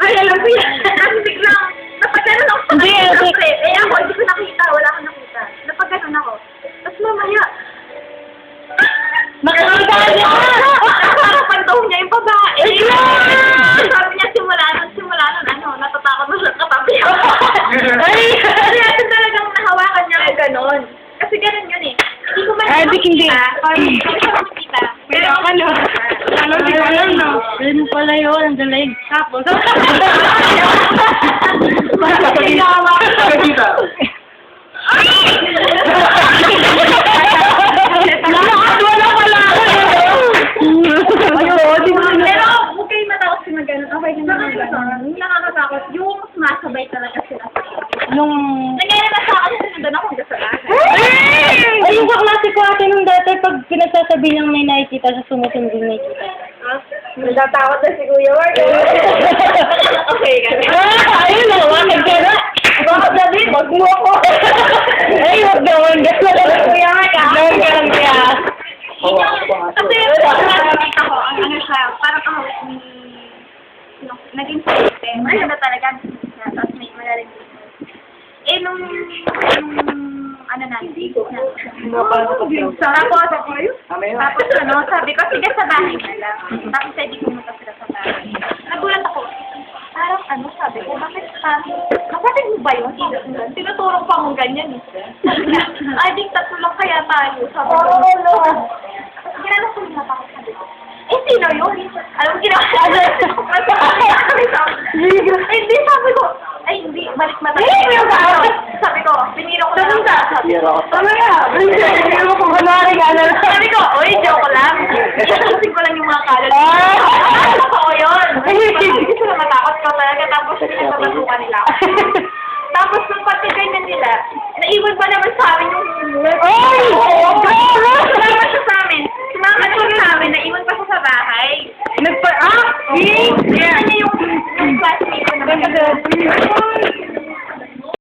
Ay, alam ko yan. Kasi biglang, napagano'n ako sa kanya. Eh, ako, hindi ko nakita. Wala akong nakita. Napagano'n ako. Tapos mamaya, Nakakita niya! pantaw niya yung babae. Sabi niya, simula nun, natatakot na siya katabi ako. Ay! Kasi ito talagang nahawakan niya ay ganon. Kasi ganon yun eh. Hindi ko man Ay, di hindi. Hindi ko siya makikita. Pero Ano? Di ko alam, no? Yun pala yun, ang dalig. Tapos. Nakakita. Wala pala ako. Ayun, di ba? Pero huwag kayo matakot sa mga ganon. Okay naman mga ganon. Yung nakakatakot, yung sumasabay talaga sila. Nung... Nangyari na sa akin, sinundan ako hanggang sa lahat. Ay, yung kaklase ko ate nung dati, pag pinagsasabi niyang may nakikita sa sumusundin nakikita. Natatakot na si Kuya Mark. Okay, ganun. Ayun na, wakit ka na. Bakit sabi, wag mo ako. Ay, wag naman. Gas na lang. Kuya Mark, ah. Ganun kaya. Kasi, nakakita ko, ano siya, parang ako, naging system. Ano na talaga, tapos may malalim dito. Eh, nung ano na, tapos ano, sabi ko, sige sa bahay na lang. Tapos hindi pumunta sila sa bahay. Nagulat ako. Parang ano, sabi ko, bakit kapatid mo ba yun? Tinuturo pa mong ganyan eh. Ay, di tatlo lang kaya tayo. Sabi ko, ginala ko yung natakot sabi ko. Eh, sino yun? Alam mo, ginawa. Hindi, sabi ko. Ay, hindi, balik mata. Sabi ko, piniro ko na lang. Tama nga. Hindi mo kung kunwari ka na lang. Sabi ko, oy, joke lang. Inusin ko lang yung mga kalat. Totoo yun. Hindi sila matakot ko talaga. Tapos, pinagpapasukan nila ako. Tapos, nung patigay na nila, naiwan pa naman sa amin yung... Ay! Sumama siya sa amin. Sumama siya sa amin. Naiwan pa siya sa bahay. Nagpa... Ah! Yan niya yung classmate ko na.